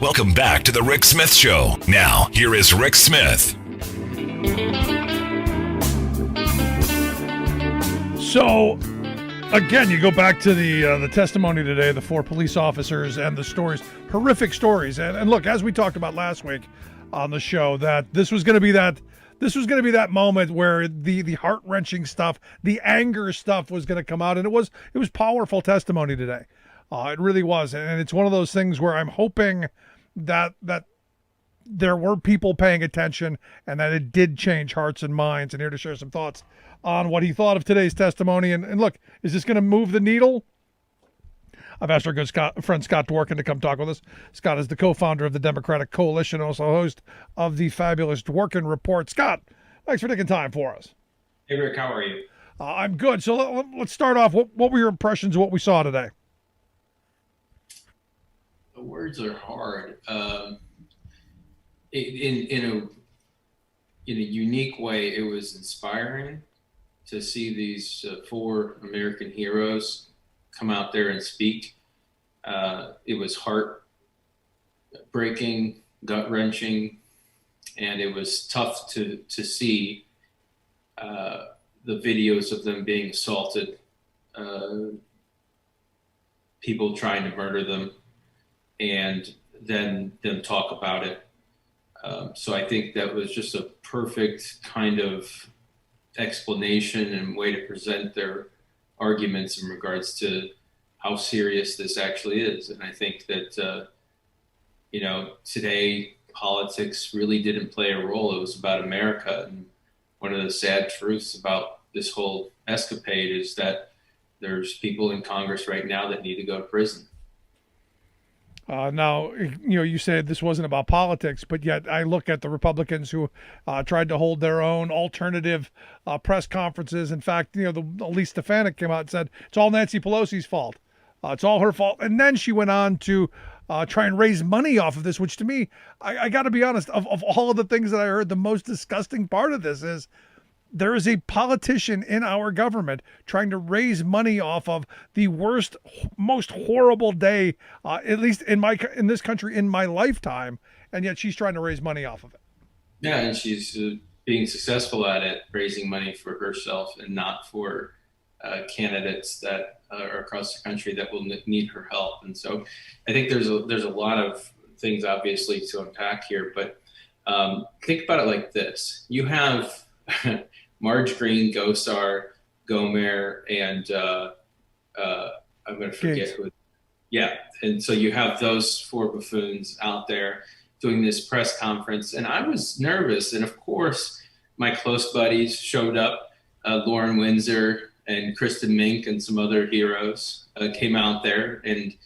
Welcome back to The Rick Smith Show. Now, here is Rick Smith. So, again, you go back to the testimony today, the 4 police officers and the stories, horrific stories. And look, as we talked about last week on the show, that this was going to be that moment where the heart-wrenching stuff, the anger stuff was going to come out, and it was powerful testimony today. It really was, and it's one of those things where I'm hoping that there were people paying attention and that it did change hearts and minds. And here to share some thoughts on what he thought of today's testimony. And look, is this going to move the needle? I've asked our good friend Scott Dworkin to come talk with us. Scott is the co-founder of the Democratic Coalition, also host of the fabulous Dworkin Report. Scott, thanks for taking time for us. Hey, Rick, how are you? I'm good. So let's start off. What were your impressions of what we saw today? The words are hard. In a unique way, it was inspiring to see these 4 American heroes come out there and speak. It was heart-breaking, gut-wrenching, and it was tough to see the videos of them being assaulted, people trying to murder them, and then them talk about it. So I think that was just a perfect kind of explanation and way to present their arguments in regards to how serious this actually is. And I think that, today politics really didn't play a role. It was about America. And one of the sad truths about this whole escapade is that there's people in Congress right now that need to go to prison. Now, you said this wasn't about politics, but yet I look at the Republicans who tried to hold their own alternative press conferences. In fact, Elise Stefanik came out and said, it's all Nancy Pelosi's fault. It's all her fault. And then she went on to try and raise money off of this, which to me, I got to be honest, of all of the things that I heard, the most disgusting part of this is there is a politician in our government trying to raise money off of the worst, most horrible day, at least in this country, in my lifetime, and yet she's trying to raise money off of it. Yeah, and she's being successful at it, raising money for herself and not for candidates that are across the country that will need her help. And so I think there's a lot of things, obviously, to unpack here, but think about it like this. You have Marge Green, Gosar, Gomer, and I'm going to forget who. Yeah, and so you have those 4 buffoons out there doing this press conference, and I was nervous. And of course, my close buddies showed up. Lauren Windsor and Kristen Mink and some other heroes came out there, and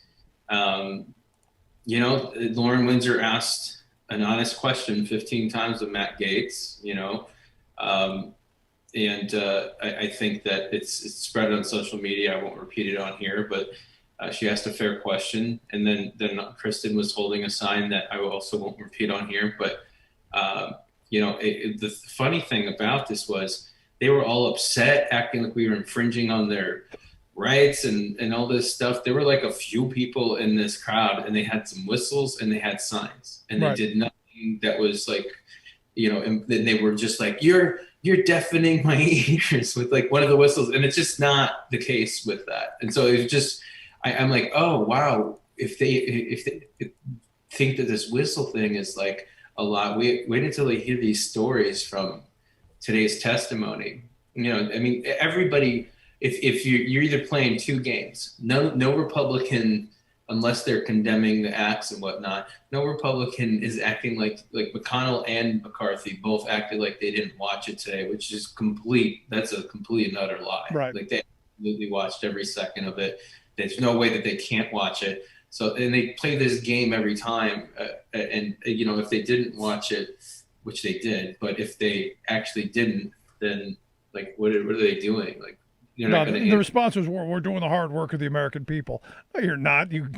Lauren Windsor asked an honest question 15 times of Matt Gaetz. I think that it's spread on social media. I won't repeat it on here, but she asked a fair question. And then Kristen was holding a sign that I also won't repeat on here. But, the funny thing about this was they were all upset, acting like we were infringing on their rights and all this stuff. There were like a few people in this crowd, and they had some whistles and they had signs, and they did nothing that was like, and they were just like, you're deafening my ears with like one of the whistles. And it's just not the case with that. And so it's just, I'm like, oh, wow. If they think that this whistle thing is like a lot, wait until they hear these stories from today's testimony. Everybody, if you're either playing 2 games, no Republican, unless they're condemning the acts and whatnot, no Republican is acting like McConnell and McCarthy both acted like they didn't watch it today, which is that's a complete and utter lie. Right. Like they absolutely watched every second of it. There's no way that they can't watch it. So, and they play this game every time. If they didn't watch it, which they did, but if they actually didn't, then like, what are they doing? Like, the response was, we're doing the hard work of the American people. No, you're not. You're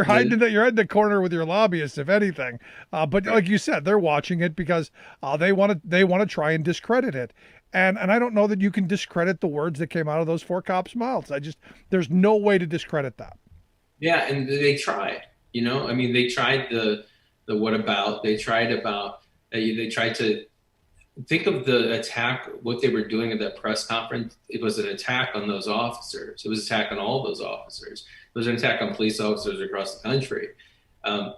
hiding in the corner with your lobbyists, if anything. But like you said, they're watching it because they want to try and discredit it. And I don't know that you can discredit the words that came out of those 4 cops' mouths. There's no way to discredit that. Yeah, and they tried. You know, I mean, they tried the what about, they tried to think of the attack, what they were doing at that press conference. It was an attack on those officers. It was an attack on all those officers. It was an attack on police officers across the country.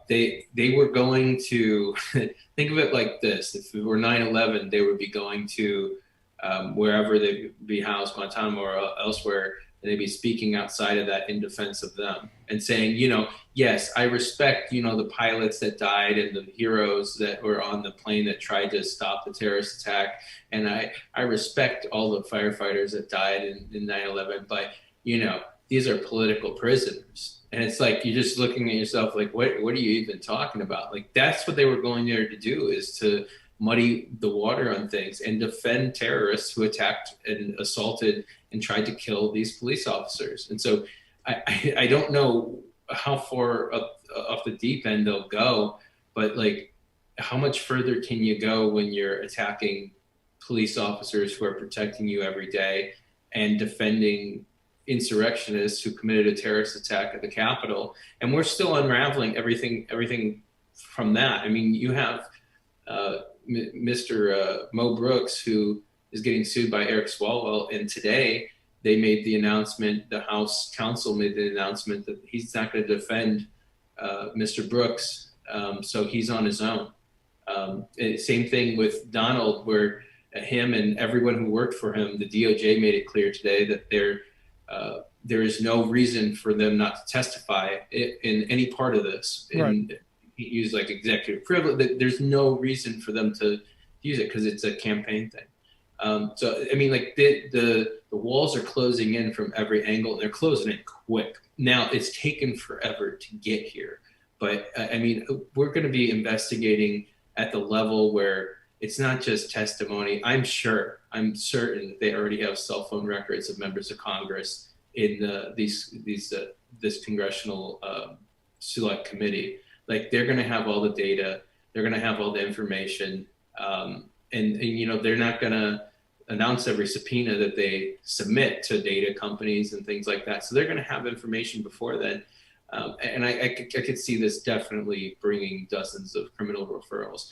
They were going to think of it like this: if it were 9/11, they would be going to wherever they'd be housed, Guantanamo or elsewhere, and they'd be speaking outside of that in defense of them and saying, yes, I respect, the pilots that died and the heroes that were on the plane that tried to stop the terrorist attack. And I respect all the firefighters that died in 9/11, but, these are political prisoners. And it's like, you're just looking at yourself like, what are you even talking about? Like, that's what they were going there to do, is to muddy the water on things and defend terrorists who attacked and assaulted and tried to kill these police officers. And so I don't know how far up off the deep end they'll go, but like, how much further can you go when you're attacking police officers who are protecting you every day and defending insurrectionists who committed a terrorist attack at the Capitol? And we're still unraveling everything from that. I mean, you have Mr. Mo Brooks, who is getting sued by Eric Swalwell, and today they made the announcement, the House Counsel made the announcement that he's not going to defend Mr. Brooks, so he's on his own. Same thing with Donald, where him and everyone who worked for him, the DOJ made it clear today that there is no reason for them not to testify in any part of this. Right. And he used like executive privilege. There's no reason for them to use it because it's a campaign thing. So, I mean, like the walls are closing in from every angle. They're closing it quick. Now, it's taken forever to get here. But, I mean, we're going to be investigating at the level where it's not just testimony. I'm certain they already have cell phone records of members of Congress in this congressional select committee. Like, they're going to have all the data. They're going to have all the information. And they're not going to announce every subpoena that they submit to data companies and things like that. So they're going to have information before then. And I could see this definitely bringing dozens of criminal referrals.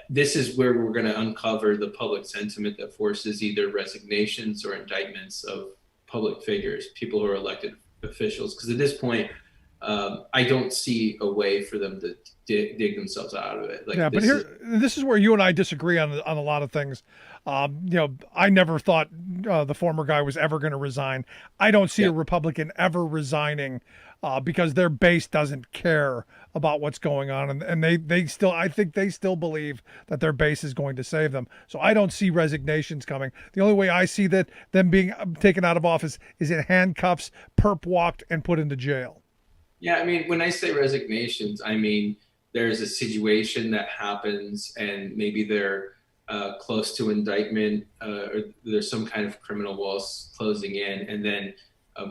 This is where we're going to uncover the public sentiment that forces either resignations or indictments of public figures, people who are elected officials. Because at this point, I don't see a way for them to dig themselves out of it. Like, yeah, but this is where you and I disagree on a lot of things. I never thought the former guy was ever going to resign. I don't see a Republican ever resigning because their base doesn't care about what's going on, and I think they still believe that their base is going to save them. So I don't see resignations coming. The only way I see that them being taken out of office is in handcuffs, perp walked, and put into jail. Yeah, I mean, when I say resignations, I mean there's a situation that happens and maybe they're close to indictment, or there's some kind of criminal walls closing in, and then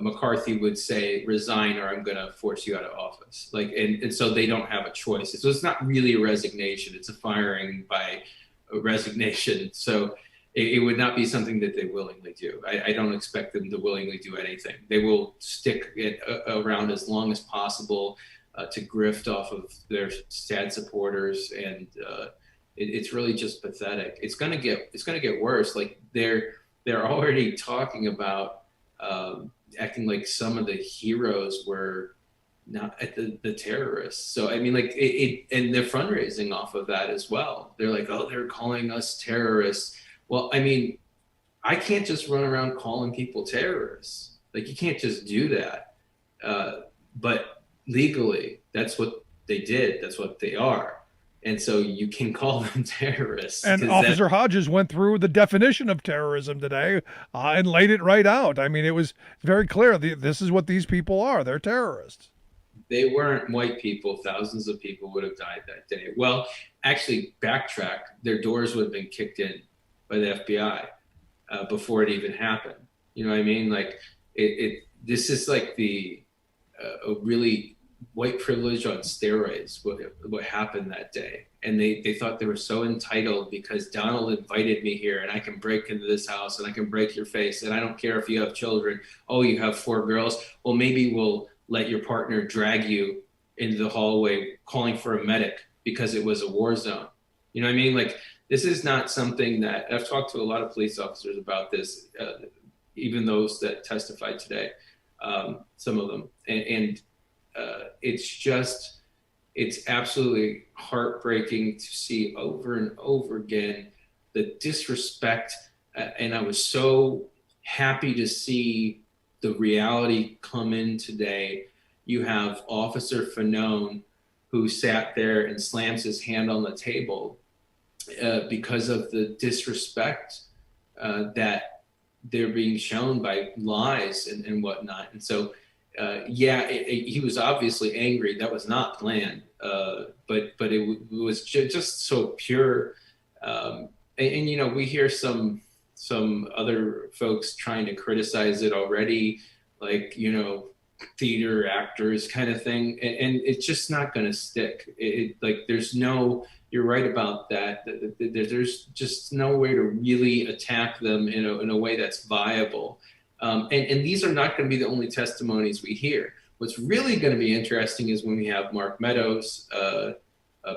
McCarthy would say, resign or I'm going to force you out of office. Like, and so they don't have a choice. So it's not really a resignation. It's a firing by a resignation. So it would not be something that they willingly do. I don't expect them to willingly do anything. They will stick it around as long as possible to grift off of their sad supporters, and it's really just pathetic. It's gonna get worse. Like, they're already talking about acting like some of the heroes were not at the terrorists. So I mean, like, and they're fundraising off of that as well. They're like, oh, they're calling us terrorists. Well, I mean, I can't just run around calling people terrorists. Like, you can't just do that. But legally, that's what they did. That's what they are. And so you can call them terrorists. And Officer Hodges went through the definition of terrorism today and laid it right out. I mean, it was very clear. This is what these people are. They're terrorists. They weren't white people. Thousands of people would have died that day. Well, actually, backtrack. Their doors would have been kicked in by the FBI before it even happened. You know what I mean? Like, this is like a really white privilege on steroids, what happened that day. And they thought they were so entitled because Donald invited me here and I can break into this house and I can break your face and I don't care if you have children. Oh, you have 4 girls. Well, maybe we'll let your partner drag you in the hallway calling for a medic because it was a war zone. You know what I mean? Like, this is not something that I've talked to a lot of police officers about this, even those that testified today, some of them. And it's absolutely heartbreaking to see over and over again the disrespect. And I was so happy to see the reality come in today. You have Officer Fanone, who sat there and slams his hand on the table because of the disrespect that they're being shown by lies and whatnot. And so, he was obviously angry. That was not planned, but it was just so pure. And we hear some other folks trying to criticize it already, like, theater actors kind of thing, and it's just not going to stick. You're right about that. There's just no way to really attack them in a way that's viable. And these are not going to be the only testimonies we hear. What's really going to be interesting is when we have Mark Meadows,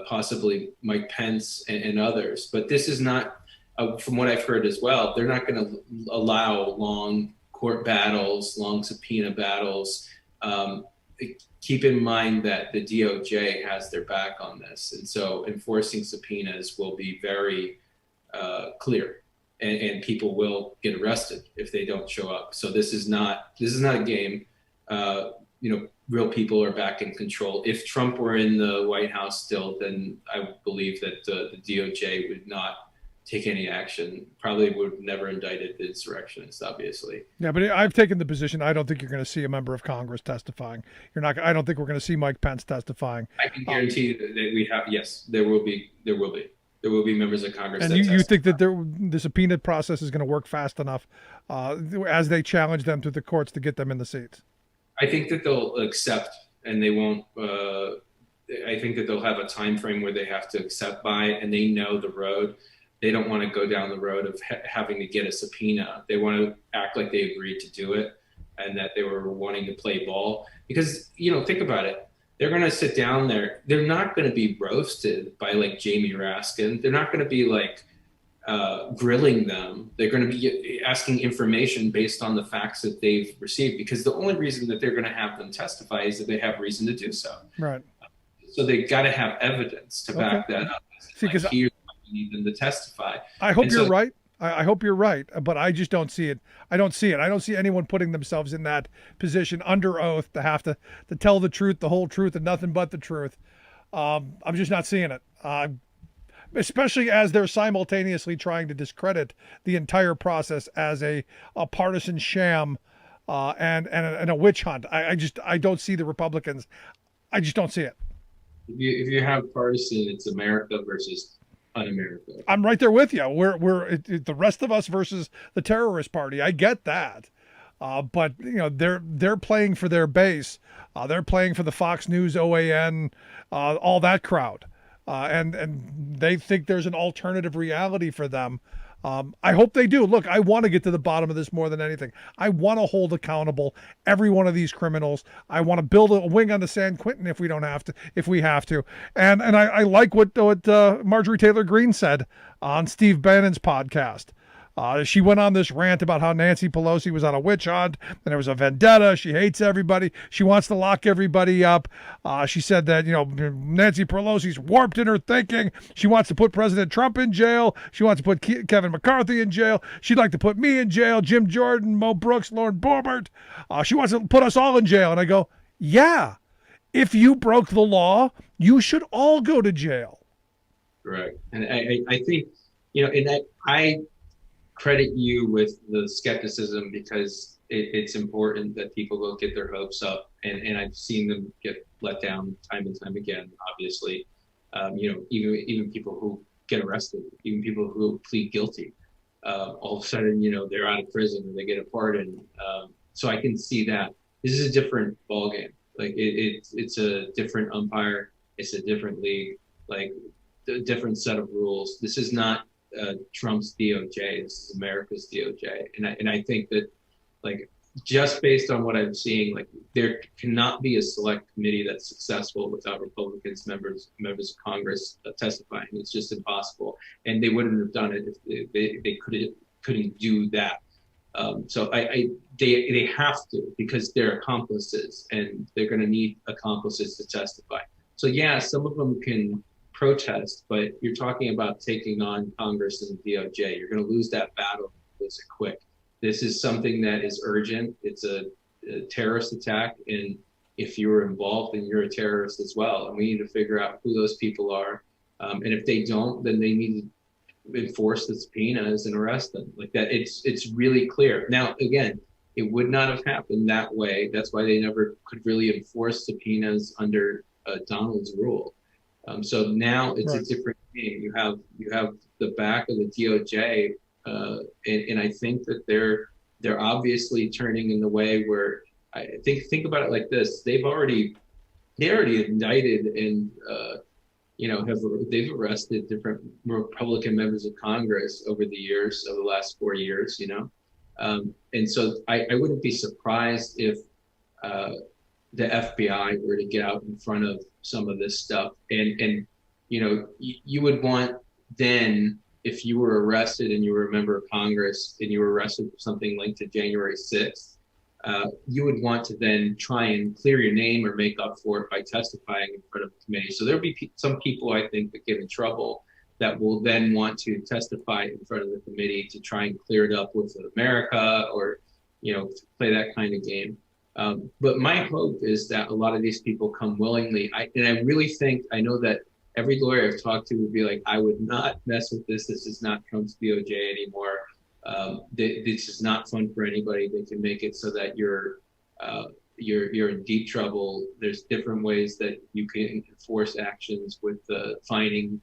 possibly Mike Pence, and others. But this is not, from what I've heard as well, they're not going to allow long court battles, long subpoena battles. Keep in mind that the DOJ has their back on this, and so enforcing subpoenas will be very clear, and people will get arrested if they don't show up. So this is not a game. Real people are back in control. If Trump were in the White House still, then I would believe that the DOJ would not take any action. Probably would have never indicted the insurrectionists, obviously. Yeah, but I've taken the position. I don't think you're going to see a member of Congress testifying. I don't think we're going to see Mike Pence testifying. I can guarantee that we have. Yes, there will be members of Congress. And you think that the subpoena process is going to work fast enough as they challenge them to the courts to get them in the seats? I think that they'll accept, and they won't. I think that they'll have a time frame where they have to accept by, and they know the road. They don't want to go down the road of having to get a subpoena. They want to act like they agreed to do it and that they were wanting to play ball. Because, think about it. They're going to sit down there. They're not going to be roasted by like Jamie Raskin. They're not going to be like grilling them. They're going to be asking information based on the facts that they've received, because the only reason that they're going to have them testify is that they have reason to do so. Right. So they got to have evidence to back that up. See, because need them to testify. I hope you're right. I hope you're right, but I just don't see it. I don't see anyone putting themselves in that position under oath to have to tell the truth, the whole truth, and nothing but the truth. I'm just not seeing it. Especially as they're simultaneously trying to discredit the entire process as a partisan sham and a witch hunt. I don't see the Republicans. I just don't see it. If you have partisan, it's America versus un-America. I'm right there with you. We're the rest of us versus the terrorist party. I get that, but they're playing for their base. They're playing for the Fox News, OAN, all that crowd, and they think there's an alternative reality for them. I hope they do. Look, I want to get to the bottom of this more than anything. I want to hold accountable every one of these criminals. I want to build a wing on the San Quentin if we have to. And I like what Marjorie Taylor Greene said on Steve Bannon's podcast. She went on this rant about how Nancy Pelosi was on a witch hunt and there was a vendetta. She hates everybody. She wants to lock everybody up. She said that, Nancy Pelosi's warped in her thinking. She wants to put President Trump in jail. She wants to put Kevin McCarthy in jail. She'd like to put me in jail, Jim Jordan, Mo Brooks, Lauren Boebert. She wants to put us all in jail. And I go, yeah, if you broke the law, you should all go to jail. Correct. And I think, I credit you with the skepticism, because it's important that people don't get their hopes up, and I've seen them get let down time and time again, obviously. Even people who get arrested, even people who plead guilty, all of a sudden, they're out of prison or they get a pardon. So I can see that this is a different ballgame. Like it's a different umpire. It's a different league, like a different set of rules. This is not Trump's DOJ. This is America's DOJ. And I think that, like, just based on what I'm seeing, like there cannot be a select committee that's successful without Republicans, members of Congress testifying. It's just impossible, and they wouldn't have done it if they couldn't do that. So they have to, because they're accomplices, and they're going to need accomplices to testify. So yeah, some of them can protest, but you're talking about taking on Congress and the DOJ. You're going to lose that battle, lose it quick. This is something that is urgent. It's a terrorist attack, and if you're involved, then you're a terrorist as well. And we need to figure out who those people are. And if they don't, then they need to enforce the subpoenas and arrest them. Like that, it's really clear. Now, again, it would not have happened that way. That's why they never could really enforce subpoenas under Donald's rule. So now it's a different game. You have the back of the DOJ. And I think that they're obviously turning in the way where I think about it like this: they already indicted and they've arrested different Republican members of Congress over the last 4 years, and so I wouldn't be surprised if the FBI were to get out in front of some of this stuff, and you would want then, if you were arrested and you were a member of Congress and you were arrested for something linked to January 6th, you would want to then try and clear your name or make up for it by testifying in front of the committee. So there'll be some people, I think, that get in trouble that will then want to testify in front of the committee to try and clear it up with America, or, play that kind of game. But my hope is that a lot of these people come willingly. I really think, I know that every lawyer I've talked to would be like, I would not mess with this. This is not Trump's DOJ anymore. This is not fun for anybody. They can make it so that you're in deep trouble. There's different ways that you can enforce actions with finding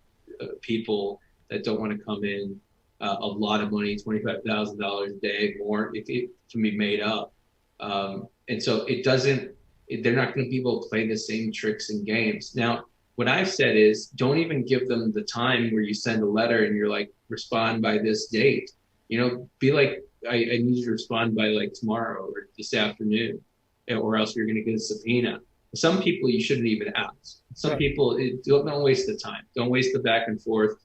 people that don't want to come in. A lot of money, $25,000 a day, more, it can be made up. And so they're not going to be able to play the same tricks and games. Now, what I've said is, don't even give them the time where you send a letter and you're like, respond by this date. Be like, I need you to respond by like tomorrow or this afternoon, or else you're going to get a subpoena. Some people you shouldn't even ask. Some people, don't waste the time. Don't waste the back and forth.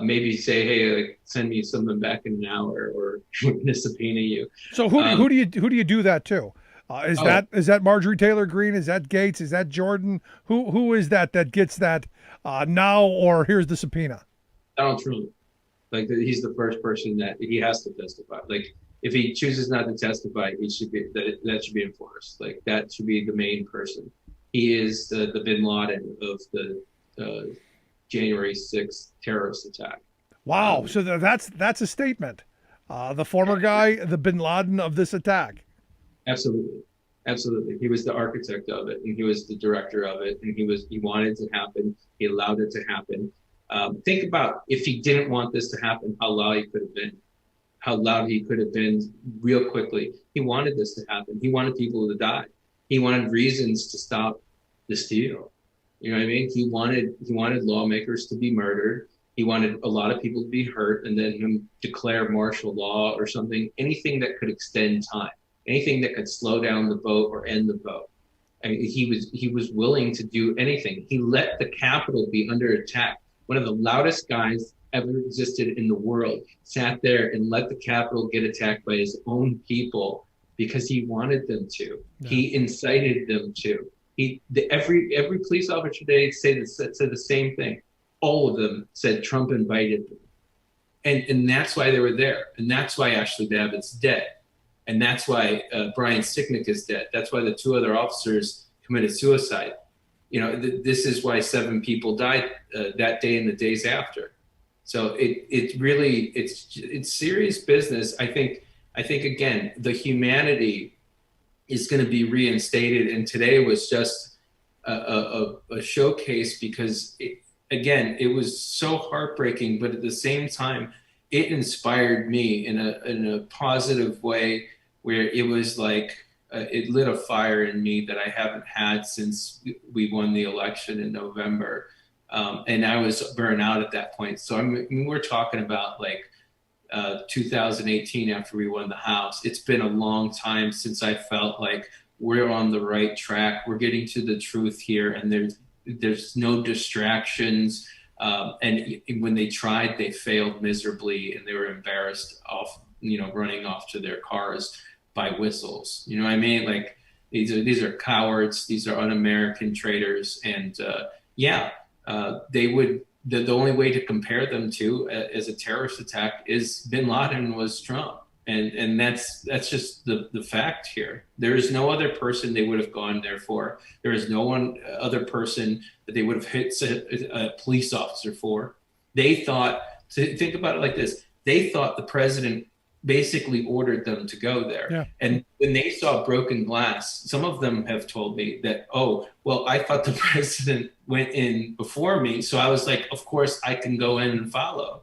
Maybe say, hey, send me something back in an hour, or we're going to subpoena you. So who do you do that to? Is that Marjorie Taylor Greene? Is that Gates? Is that Jordan? Who is that gets that now, or here's the subpoena? Donald Trump. Like, he's the first person that he has to testify. Like, if he chooses not to testify, that should be enforced. Like, that should be the main person. He is the bin Laden of the January 6th terrorist attack. Wow. So that's a statement. The former guy, the bin Laden of this attack. Absolutely. He was the architect of it, and he was the director of it, and he wanted it to happen. He allowed it to happen. Think about, if he didn't want this to happen, how loud he could have been real quickly. He wanted this to happen. He wanted people to die. He wanted reasons to stop the steal. You know what I mean? He wanted lawmakers to be murdered. He wanted a lot of people to be hurt, and then him declare martial law or something, anything that could extend time, anything that could slow down the vote or end the vote. I mean, he was willing to do anything. He let the Capitol be under attack. One of the loudest guys ever existed in the world sat there and let the Capitol get attacked by his own people because he wanted them to. Yeah. He incited them to. Every police officer today said the same thing. All of them said Trump invited them. And that's why they were there. And that's why Ashley Babbitt's dead. And that's why Brian Sicknick is dead. That's why the two other officers committed suicide. This is why 7 people died that day and the days after. So it's serious business. I think again, the humanity is going to be reinstated. And today was just a showcase, because it was so heartbreaking, but at the same time, it inspired me in a positive way, where it was like, it lit a fire in me that I haven't had since we won the election in November. And I was burnt out at that point. So we're talking about like 2018 after we won the House. It's been a long time since I felt like we're on the right track. We're getting to the truth here, and there's no distractions. And when they tried, they failed miserably, and they were embarrassed off, running off to their cars by whistles. You know what I mean? Like these are cowards. These are un-American traitors. And they would. The only way to compare them to as a terrorist attack is Bin Laden was Trump. And that's just the fact here. There is no other person they would have gone there for. There is no other person that they would have hit a police officer for. They thought, to think about it like this, they thought the president basically ordered them to go there. Yeah. And when they saw broken glass, some of them have told me that, oh, well, I thought the president went in before me. So I was like, of course I can go in and follow.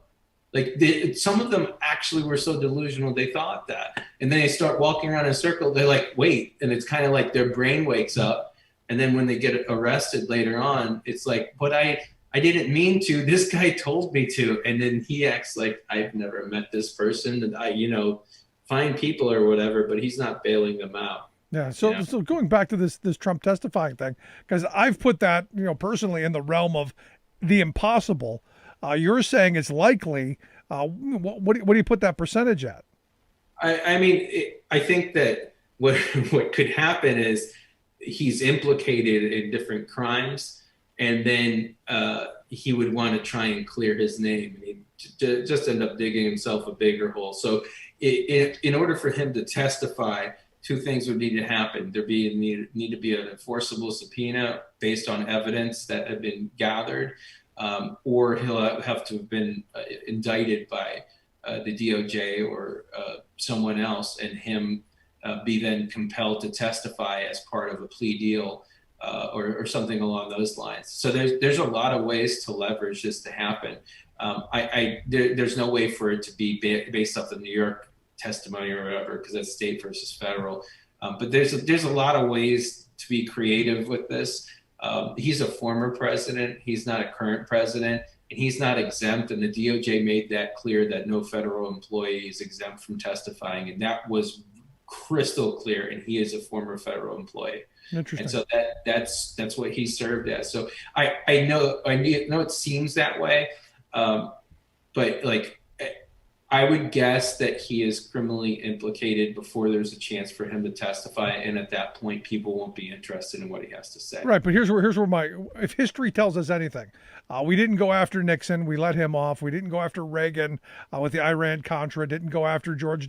Like some of them actually were so delusional they thought that. And then they start walking around in a circle. They're like, wait. And it's kind of like their brain wakes up. And then when they get arrested later on, it's like, but I didn't mean to. This guy told me to. And then he acts like I've never met this person. And I, find people or whatever, but he's not bailing them out. Yeah. So going back to this Trump testifying thing, because I've put that, personally in the realm of the impossible. You're saying it's likely. What do you put that percentage at? I think that what could happen is he's implicated in different crimes, and then he would want to try and clear his name. He'd just end up digging himself a bigger hole. So in order for him to testify, two things would need to happen. There need to be an enforceable subpoena based on evidence that had been gathered, or he'll have to have been indicted by the DOJ or someone else, and him be then compelled to testify as part of a plea deal or something along those lines. So there's a lot of ways to leverage this to happen. There's no way for it to be based off the New York testimony or whatever, because that's state versus federal. But there's a lot of ways to be creative with this. He's a former president. He's not a current president, and he's not exempt. And the DOJ made that clear that no federal employee is exempt from testifying, and that was crystal clear. And he is a former federal employee. Interesting. And so that's what he served as. So I know it seems that way, but like, I would guess that he is criminally implicated before there's a chance for him to testify, and at that point, people won't be interested in what he has to say. Right, but here's where if history tells us anything, we didn't go after Nixon, we let him off. We didn't go after Reagan with the Iran-Contra. Didn't go after George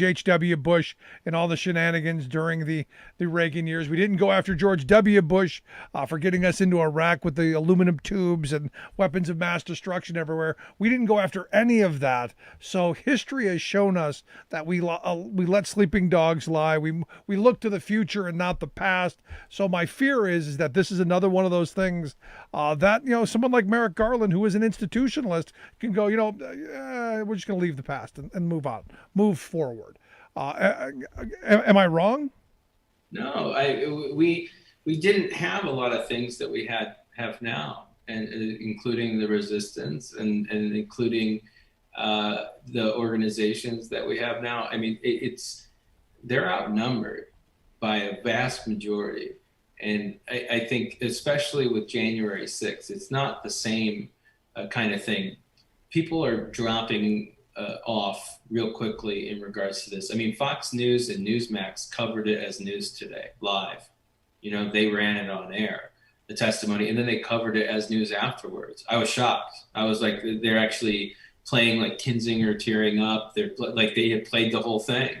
H.W. Bush and all the shenanigans during the Reagan years. We didn't go after George W. Bush for getting us into Iraq with the aluminum tubes and weapons of mass destruction everywhere. We didn't go after any of that. So history has shown us that we let sleeping dogs lie. We look to the future and not the past. So my fear is that this is another one of those things that someone like Merrick Garland, who is an institutionalist, can go. We're just going to leave the past and move on, move forward. Am I wrong? No, we didn't have a lot of things that we have now, and including the resistance and including the organizations that we have now. I mean, they're outnumbered by a vast majority. And I think, especially with January 6th, it's not the same kind of thing. People are dropping off real quickly in regards to this. I mean, Fox News and Newsmax covered it as news today, live. They ran it on air, the testimony, and then they covered it as news afterwards. I was shocked. I was like, they're actually playing like Kinzinger tearing up. They're like they had played the whole thing.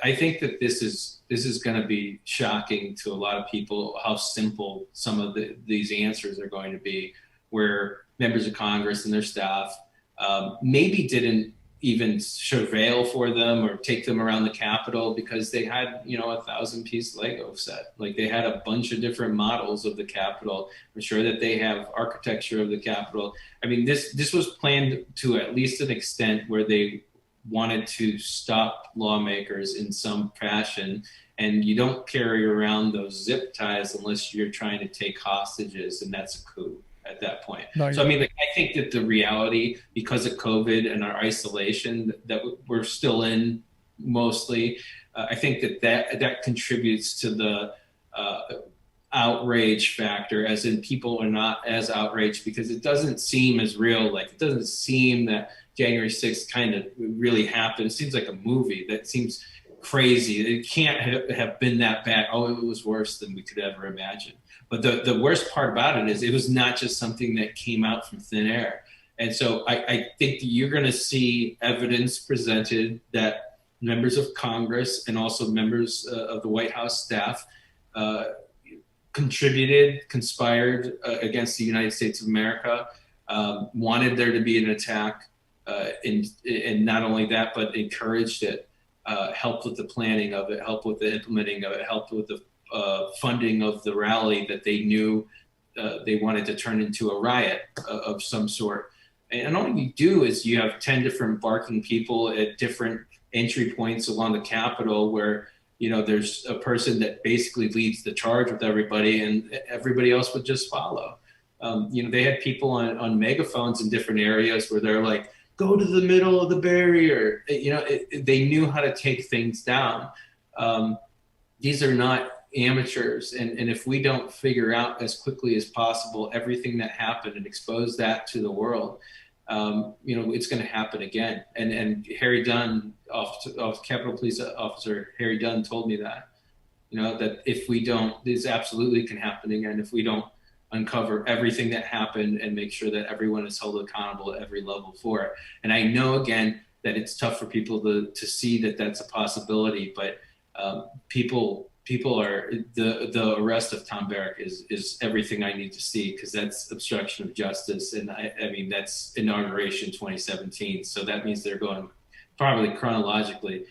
I think that this is going to be shocking to a lot of people, how simple some of these answers are going to be, where members of Congress and their staff maybe didn't even surveil for them or take them around the Capitol because they had, a 1,000-piece Lego set. Like they had a bunch of different models of the Capitol. I'm sure that they have architecture of the Capitol. I mean, this was planned to at least an extent where they wanted to stop lawmakers in some fashion. And you don't carry around those zip ties unless you're trying to take hostages, and that's a coup. at that point. No, So I mean, like, I think that the reality, because of COVID and our isolation that we're still in mostly, I think that contributes to the outrage factor, as in people are not as outraged because it doesn't seem as real. Like, it doesn't seem that January 6th kind of really happened. It seems like a movie. That seems crazy. It can't have been that bad. Oh, it was worse than we could ever imagine. But the worst part about it is it was not just something that came out from thin air. And so I think that you're going to see evidence presented that members of Congress and also members of the White House staff conspired against the United States of America, wanted there to be an attack, and not only that, but encouraged it, helped with the planning of it, helped with the implementing of it, helped with the funding of the rally that they knew they wanted to turn into a riot of some sort. And all you do is you have 10 different barking people at different entry points along the Capitol where, there's a person that basically leads the charge with everybody and everybody else would just follow. They had people on megaphones in different areas where they're like, go to the middle of the barrier. They knew how to take things down. These are not amateurs. And if we don't figure out as quickly as possible everything that happened and expose that to the world, it's going to happen again. And Harry Dunn, Capitol Police Officer Harry Dunn, told me that, that if we don't, this absolutely can happen again if we don't uncover everything that happened and make sure that everyone is held accountable at every level for it. And I know, again, that it's tough for people to see that that's a possibility, but people are, the arrest of Tom Barrack is everything I need to see, because that's obstruction of justice. And I mean, that's inauguration 2017. So that means they're going probably chronologically.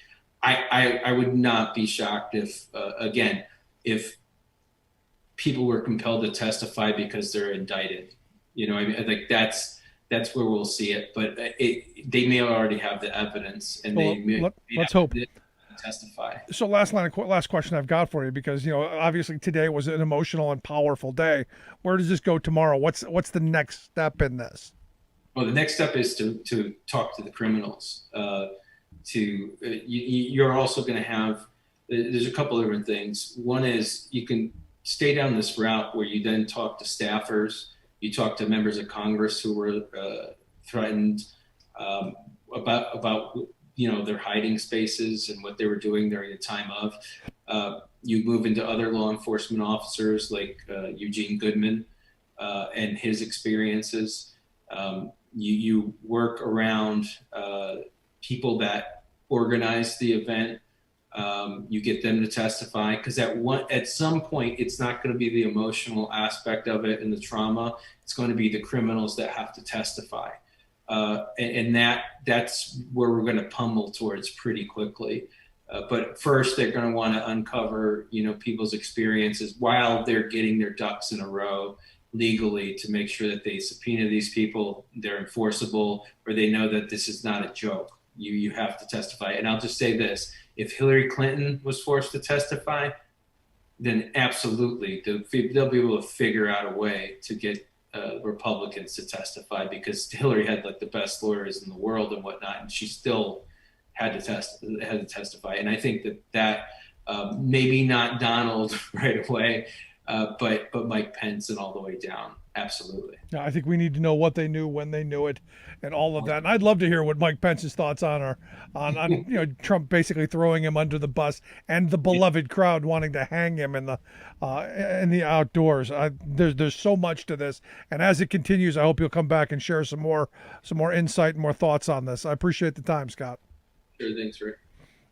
I would not be shocked if people were compelled to testify because they're indicted. I mean, like that's where we'll see it. But they may already have the evidence, and let's hope. Testify. So last question I've got for you, because obviously today was an emotional and powerful day. Where does this go tomorrow? What's the next step in this? Well, the next step is to talk to the criminals. You're also going to have, there's a couple different things. One is you can stay down this route where you then talk to staffers, you talk to members of Congress who were threatened about their hiding spaces and what they were doing during the time of. You move into other law enforcement officers like Eugene Goodman and his experiences. You work around people that organize the event. You get them to testify, because at some point it's not going to be the emotional aspect of it and the trauma. It's going to be the criminals that have to testify. And that's where we're going to pummel towards pretty quickly. But first, they're going to want to uncover, people's experiences while they're getting their ducks in a row legally to make sure that they subpoena these people, they're enforceable, or they know that this is not a joke. You have to testify. And I'll just say this: if Hillary Clinton was forced to testify, then absolutely they'll be able to figure out a way to get Republicans to testify, because Hillary had like the best lawyers in the world and whatnot, and she still had to testify. And I think that maybe not Donald right away, but Mike Pence and all the way down. Absolutely. Yeah, I think we need to know what they knew, when they knew it, and all of that. And I'd love to hear what Mike Pence's thoughts on Trump basically throwing him under the bus, and the beloved crowd wanting to hang him in the outdoors. There's so much to this, and as it continues, I hope you'll come back and share some more insight and more thoughts on this. I appreciate the time, Scott. Sure, thanks, Rick.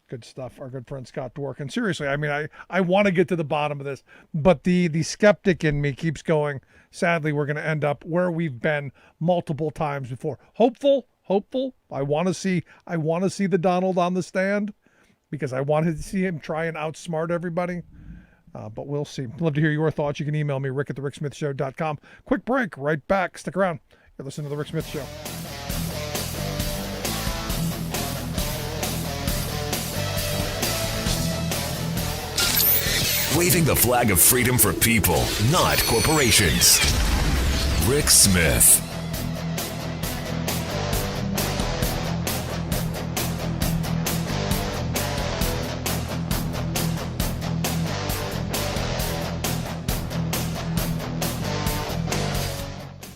Good stuff. Our good friend Scott Dworkin. Seriously, I mean, I want to get to the bottom of this, but the skeptic in me keeps going. Sadly, we're going to end up where we've been multiple times before. Hopeful. I want to see the Donald on the stand, because I wanted to see him try and outsmart everybody. But we'll see. Love to hear your thoughts. You can email me, rick@thericksmithshow.com. Quick break. Right back. Stick around. You're listening to The Rick Smith Show. Waving the flag of freedom for people, not corporations. Rick Smith.